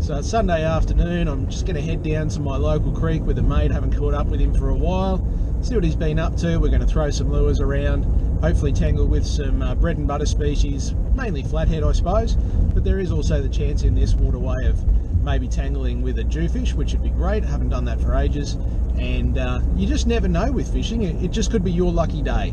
So it's Sunday afternoon. I'm just going to head down to my local creek with a mate. Haven't caught up with him for a while. See what he's been up to. We're going to throw some lures around, hopefully tangle with some bread and butter species, mainly flathead I suppose, but there is also the chance in this waterway of maybe tangling with a jewfish, which would be great. I haven't done that for ages, and you just never know with fishing. It just could be your lucky day.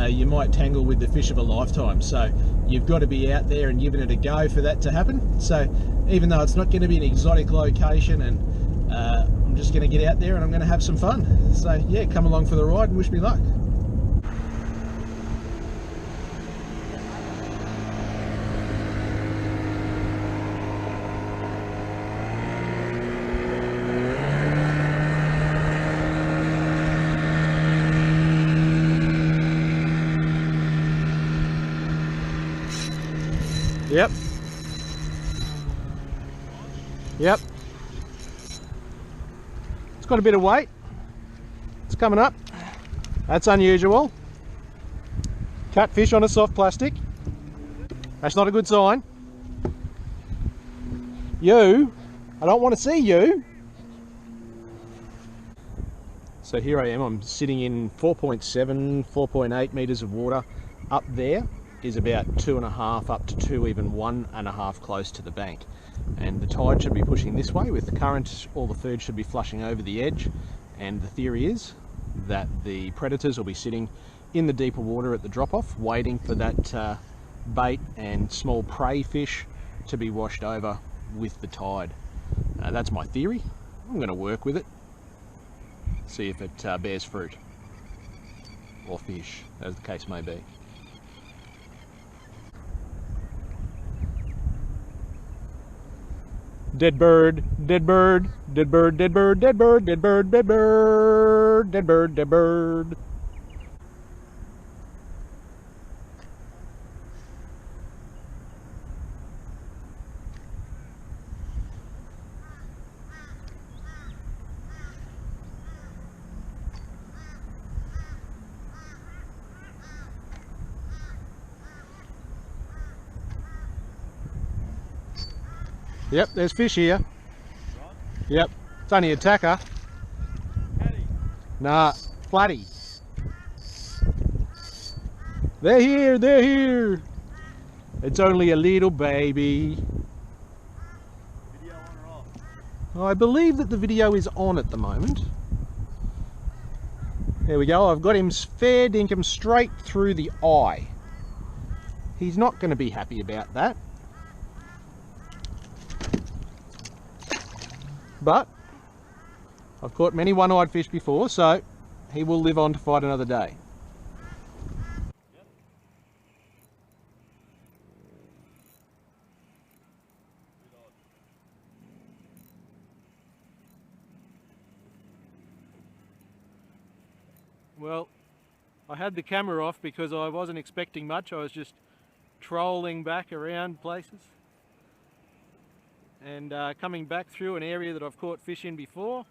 You might tangle with the fish of a lifetime, so you've got to be out there and giving it a go for that to happen. So even though it's not going to be an exotic location, and I'm just going to get out there and I'm going to have some fun. So yeah, come along for the ride and wish me luck. Yep. Yep. It's got a bit of weight. It's coming up. That's unusual. Catfish on a soft plastic. That's not a good sign. You, I don't want to see you. So here I am, I'm sitting in 4.7, 4.8 metres of water. Up there is about 2.5 up to 2, even 1.5 close to the bank. And the tide should be pushing this way. With the current, all the food should be flushing over the edge, and the theory is that the predators will be sitting in the deeper water at the drop-off, waiting for that bait and small prey fish to be washed over with the tide. That's my theory. I'm going to work with it, see if it bears fruit, or fish, as the case may be. Dead bird, dead bird, dead bird, dead bird, dead bird, dead bird, dead bird, dead bird, dead bird. Yep, there's fish here. Yep, it's only a tacker. Nah, flatty. They're here, they're here. It's only a little baby. Video on or off? I believe that the video is on at the moment. There we go, I've got him fair dinkum straight through the eye. He's not going to be happy about that. But I've caught many one-eyed fish before, so he will live on to fight another day. Well, I had the camera off because I wasn't expecting much. I was just trolling back around places. And coming back through an area that I've caught fish in before,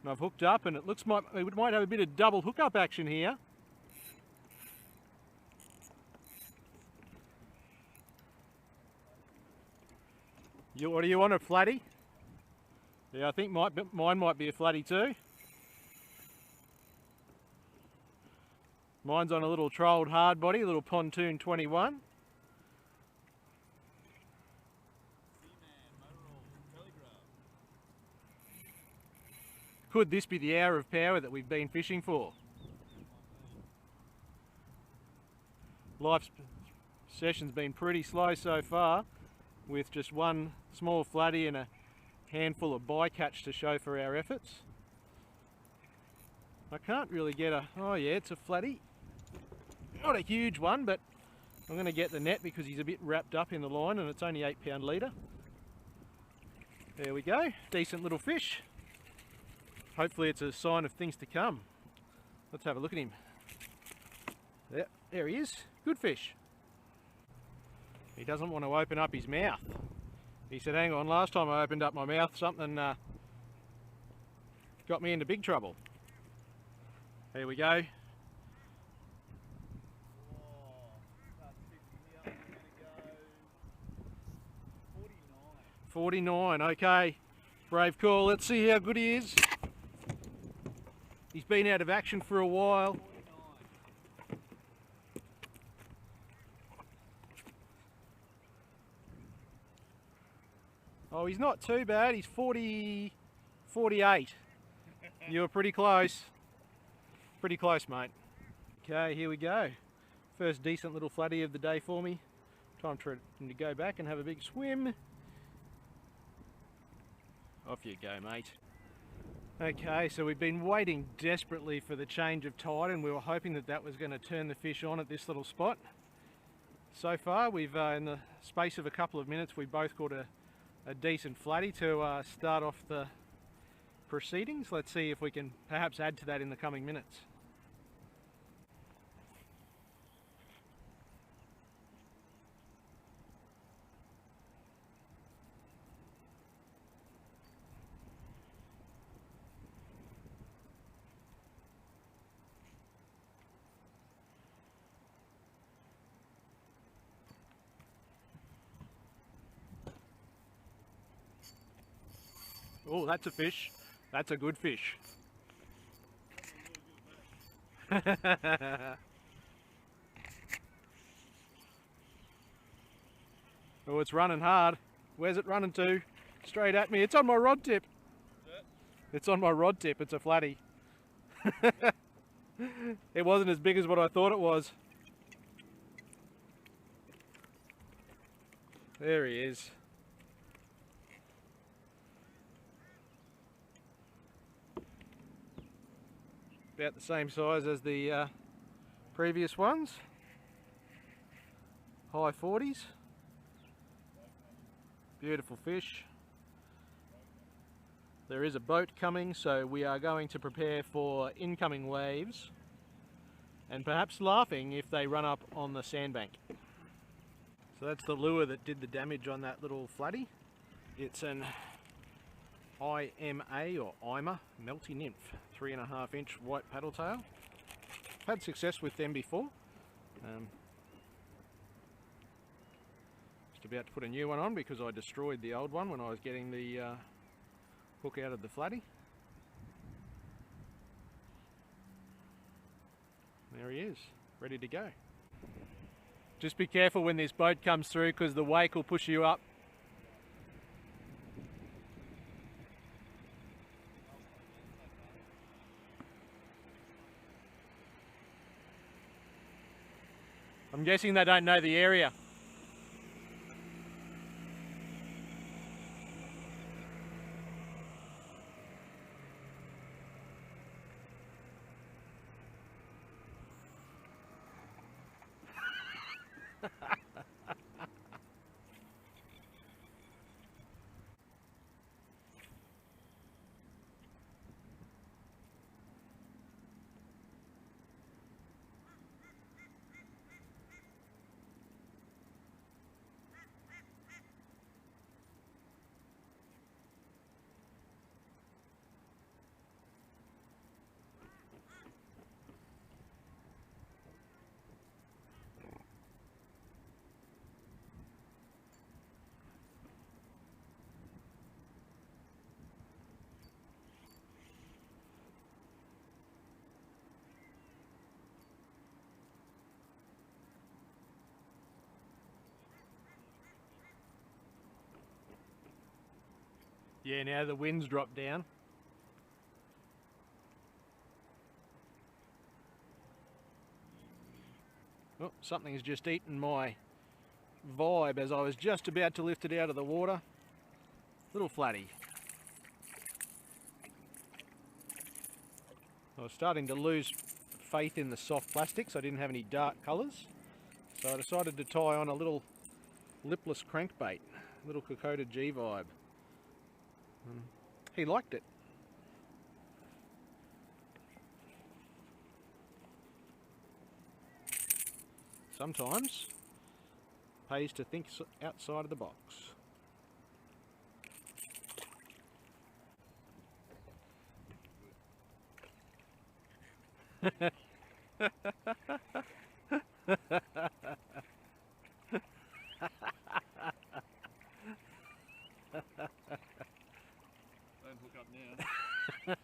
and I've hooked up, and it looks like we might have a bit of double hookup action here. What do you want, a flatty? Yeah, I think mine might be a flatty too. Mine's on a little trolled hard body, a little pontoon 21. Could this be the hour of power that we've been fishing for? Life session's been pretty slow so far, with just one small flatty and a handful of bycatch to show for our efforts. I can't really get a... oh yeah, it's a flatty. Not a huge one, but I'm going to get the net because he's a bit wrapped up in the line, and it's only 8 pound leader. There we go, decent little fish. Hopefully it's a sign of things to come. Let's have a look at him. There he is. Good fish. He doesn't want to open up his mouth. He said, hang on, last time I opened up my mouth, something got me into big trouble. There we go. 49. 49, okay. Brave call. Let's see how good he is. He's been out of action for a while. 49. Oh, he's not too bad. He's 48. You were pretty close. Pretty close, mate. Okay, here we go. First decent little flatty of the day for me. Time for him to go back and have a big swim. Off you go, mate. Okay, so we've been waiting desperately for the change of tide, and we were hoping that that was going to turn the fish on at this little spot. So far, we've in the space of a couple of minutes, we've both caught a decent flatty to start off the proceedings. Let's see if we can perhaps add to that in the coming minutes. Oh, that's a fish. That's a good fish. Oh, it's running hard. Where's it running to? Straight at me. It's on my rod tip. It's on my rod tip. It's a flatty. It wasn't as big as what I thought it was. There he is. About the same size as the previous ones. High 40s. Beautiful fish. There is a boat coming, so we are going to prepare for incoming waves and perhaps laughing if they run up on the sandbank. So that's the lure that did the damage on that little flatty. It's an IMA or IMA Melty Nymph, 3.5 inch white paddle tail. I've had success with them before. Just about to put a new one on because I destroyed the old one when I was getting the hook out of the flatty. There he is, ready to go. Just be careful when this boat comes through because the wake will push you up. I'm guessing they don't know the area. Yeah, now the wind's dropped down. Oh, something's just eaten my vibe as I was just about to lift it out of the water. Little flatty. I was starting to lose faith in the soft plastics. I didn't have any dark colours. So I decided to tie on a little lipless crankbait, little Kokoda G vibe. He liked it. Sometimes pays to think outside of the box. Don't hook up now.